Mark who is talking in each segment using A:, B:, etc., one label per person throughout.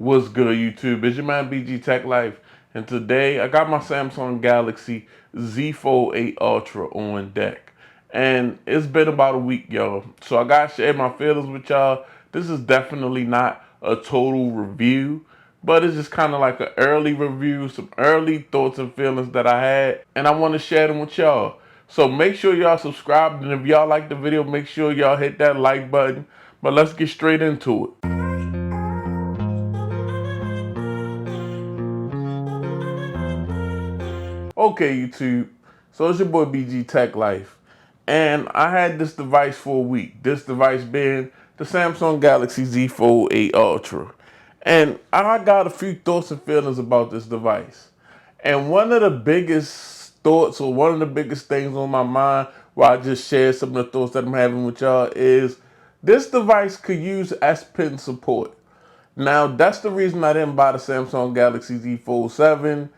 A: What's good, YouTube? It's your man BG Tech Life, and today I got my Samsung Galaxy Z Fold 8 Ultra on deck. And it's been about a week, y'all. So I gotta share my feelings with y'all. This is definitely not a total review, but it's just kind of like an early review, some early thoughts and feelings that I had, and I want to share them with y'all. So make sure y'all subscribe, and if y'all like the video, make sure y'all hit that like button. But let's get straight into it. Okay, YouTube. So it's your boy BG Tech Life. And I had this device for a week. This device being the Samsung Galaxy Z Fold 8 Ultra. And I got a few thoughts and feelings about this device. And one of the biggest thoughts, or one of the biggest things on my mind, where I just share some of the thoughts that I'm having with y'all, is this device could use S Pen support. Now, that's the reason I didn't buy the Samsung Galaxy Z Fold 7.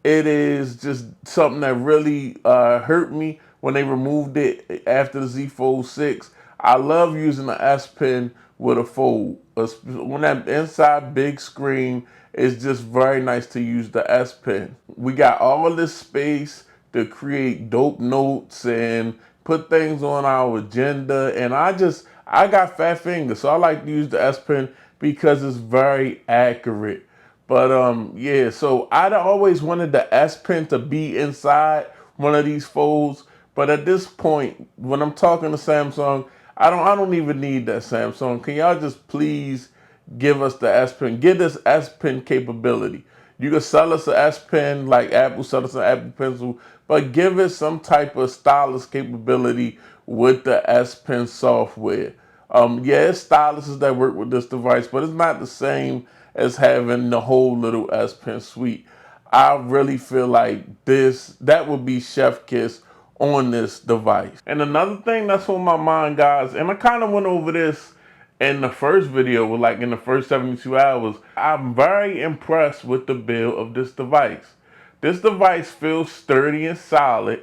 A: It is just something that really hurt me when they removed it after the Z Fold 6. I love using the S Pen with a fold. When that inside big screen, it's just very nice to use the S Pen. We got all of this space to create dope notes and put things on our agenda. And I got fat fingers, so I like to use the S Pen because it's very accurate. But yeah, so I'd always wanted the S Pen to be inside one of these folds. But at this point, when I'm talking to Samsung, I don't even need that. Samsung, can y'all just please give us the S Pen? Give this S Pen capability. You can sell us an S Pen like Apple sell us an Apple Pencil, but give it some type of stylus capability with the S Pen software. Yeah, it's styluses that work with this device, but it's not the same as having the whole little S Pen suite. I really feel like that would be chef kiss on this device. And another thing that's on my mind, guys, and I kind of went over this in the first video, like in the first 72 hours, I'm very impressed with the build of this device. This device feels sturdy and solid,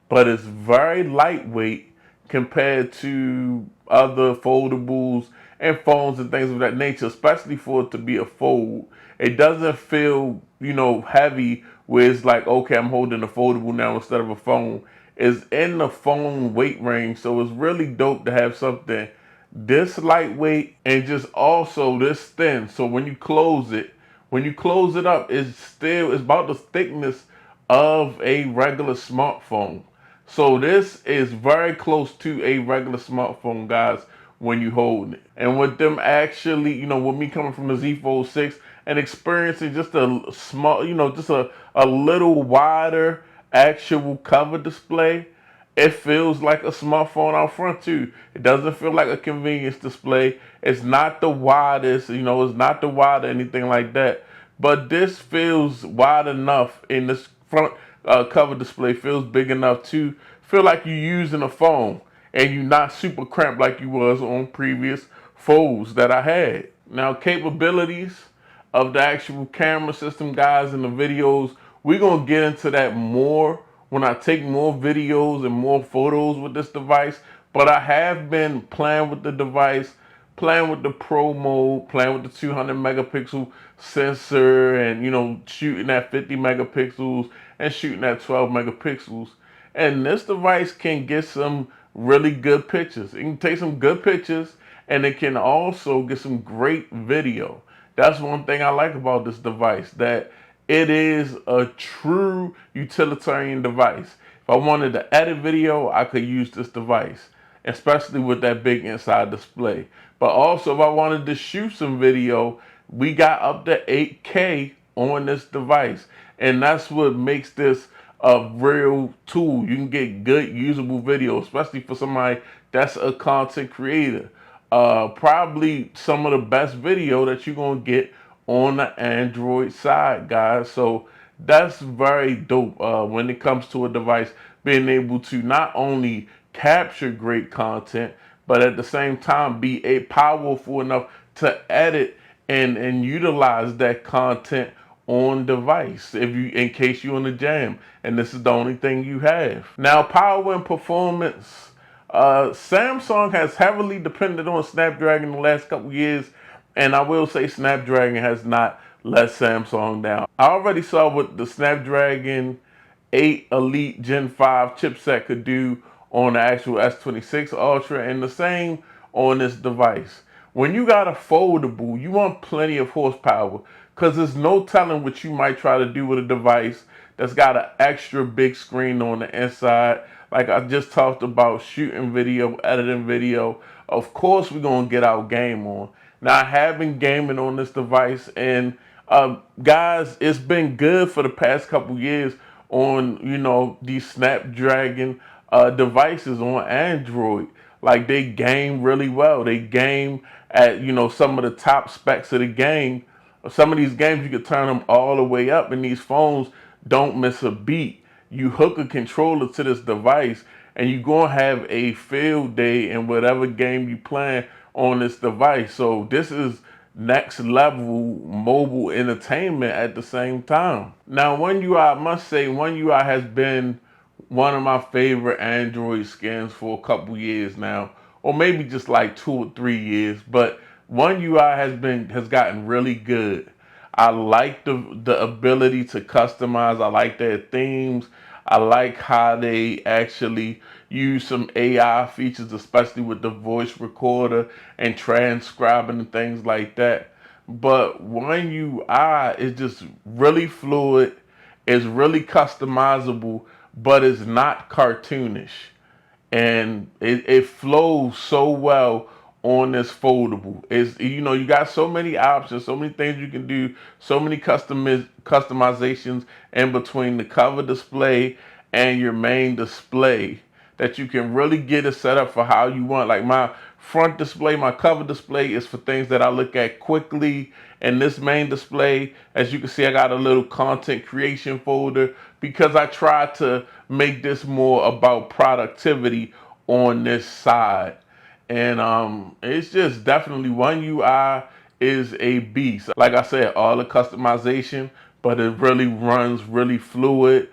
A: but it's very lightweight compared to other foldables and phones and things of that nature, especially for it to be a fold. It doesn't feel, heavy where it's like, okay, I'm holding a foldable now instead of a phone. It's in the phone weight range, so it's really dope to have something this lightweight and just also this thin. So when you close it up, it's about the thickness of a regular smartphone. So this is very close to a regular smartphone, guys, when you hold it. And with them actually, with me coming from the Z Fold 6 and experiencing just a small, just a little wider actual cover display, it feels like a smartphone out front too. It doesn't feel like a convenience display. It's not the widest, it's not the wide or anything like that. But this feels wide enough in this front cover display, feels big enough to feel like you're using a phone and you're not super cramped like you was on previous folds that I had. Now, capabilities of the actual camera system, guys, in the videos, we're going to get into that more when I take more videos and more photos with this device. But I have been playing with the device, playing with the pro mode, playing with the 200 megapixel sensor, and shooting at 50 megapixels and shooting at 12 megapixels. And this device can get some really good pictures. It can take some good pictures, and it can also get some great video. That's one thing I like about this device, that it is a true utilitarian device. If I wanted to edit video, I could use this device, especially with that big inside display. But also, if I wanted to shoot some video, we got up to 8K on this device. And that's what makes this a real tool. You can get good usable video, especially for somebody that's a content creator. Probably some of the best video that you're going to get on the Android side, guys. So that's very dope when it comes to a device being able to not only capture great content, but at the same time be powerful enough to edit and utilize that content on device in case you're in a jam and this is the only thing you have. Now, power and performance. Samsung has heavily depended on Snapdragon the last couple years, And I will say Snapdragon has not let Samsung down. I already saw what the Snapdragon 8 Elite Gen 5 chipset could do on the actual S26 Ultra, and the same on this device. When you got a foldable, you want plenty of horsepower because there's no telling what you might try to do with a device that's got an extra big screen on the inside. Like I just talked about, shooting video, editing video. Of course, we're going to get our game on. Now, I have been gaming on this device, and guys, it's been good for the past couple years on, these Snapdragon devices on Android. Like, they game really well. They game at, some of the top specs of the game. Some of these games, you can turn them all the way up, and these phones don't miss a beat. You hook a controller to this device, and you're going to have a field day in whatever game you playing on this device. So this is next level mobile entertainment at the same time. Now, One UI, I must say, One UI has been one of my favorite Android skins for a couple years now, or maybe just like 2 or 3 years. But One UI has gotten really good. I like the ability to customize. I like their themes. I like how they actually use some AI features, especially with the voice recorder and transcribing and things like that. But One UI is just really fluid. It's really customizable, but it's not cartoonish, and it flows so well on this foldable. Is you got so many options, so many things you can do, so many customizations in between the cover display and your main display, that you can really get it set up for how you want. Like my front display, my cover display is for things that I look at quickly. And this main display, as you can see, I got a little content creation folder because I try to make this more about productivity on this side. And it's just definitely One UI is a beast. Like I said, all the customization, but it really runs really fluid.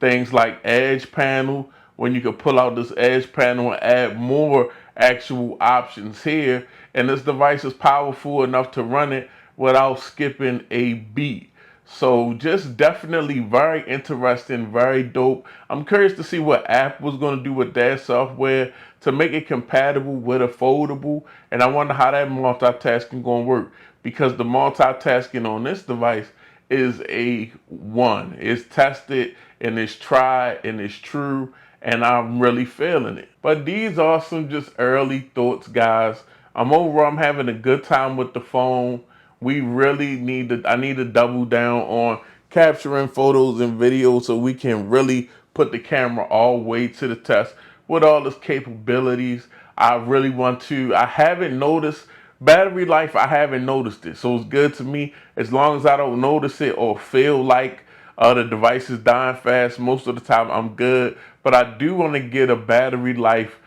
A: Things like edge panel, when you can pull out this edge panel and add more actual options here. And this device is powerful enough to run it without skipping a beat. So just definitely very interesting, very dope. I'm curious to see what Apple's going to do with their software to make it compatible with a foldable. And I wonder how that multitasking going to work, because the multitasking on this device is a one. It's tested and it's tried and it's true, and I'm really feeling it. But these are some just early thoughts, guys. I'm having a good time with the phone. We really I need to double down on capturing photos and videos so we can really put the camera all the way to the test with all its capabilities. I really want to. I haven't noticed battery life. I haven't noticed it. So it's good to me as long as I don't notice it or feel like the device is dying fast. Most of the time I'm good. But I do want to get a battery life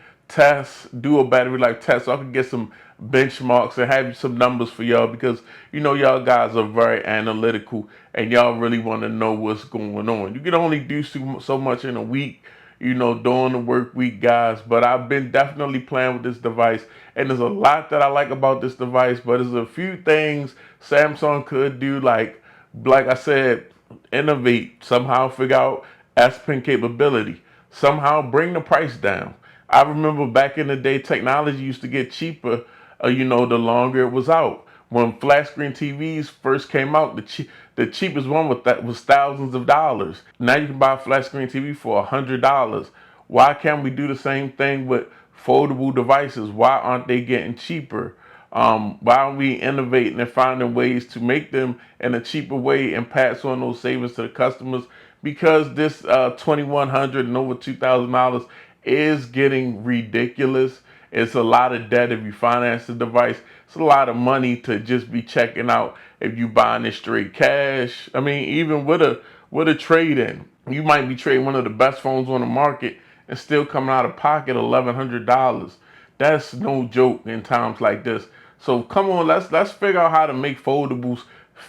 A: do a battery life test so I can get some benchmarks and have some numbers for y'all, because y'all guys are very analytical and y'all really want to know what's going on. You can only do so much in a week, during the work week, guys. But I've been definitely playing with this device, and there's a lot that I like about this device, but there's a few things Samsung could do, like I said, innovate, somehow figure out S Pen capability, somehow bring the price down. I remember back in the day, technology used to get cheaper, the longer it was out. When flat screen TVs first came out, the cheapest one was thousands of dollars. Now you can buy a flat screen TV for $100. Why can't we do the same thing with foldable devices? Why aren't they getting cheaper? Why aren't we innovating and finding ways to make them in a cheaper way and pass on those savings to the customers? Because this $2,100 and over $2,000 is getting ridiculous. It's a lot of debt if you finance the device. It's a lot of money to just be checking out if you buying it straight cash. I mean, even with a trade in, you might be trading one of the best phones on the market and still coming out of pocket $1,100. That's no joke in times like this. So come on, let's figure out how to make foldables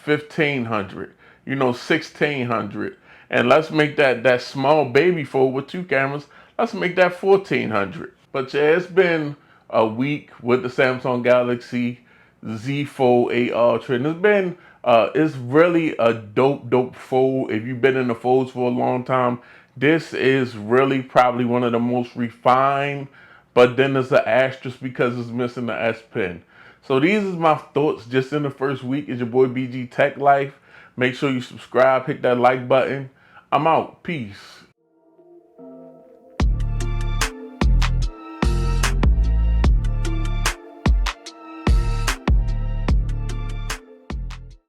A: 1,500, 1,600, and let's make that small baby fold with 2 cameras. Let's make that 1,400. But yeah, it's been a week with the Samsung Galaxy Z Fold 8 Ultra, and it's really a dope fold. If you've been in the folds for a long time, this is really probably one of the most refined. But then there's an asterisk because it's missing the S Pen. So these is my thoughts just in the first week. It's your boy BG Tech Life. Make sure you subscribe, hit that like button. I'm out. Peace.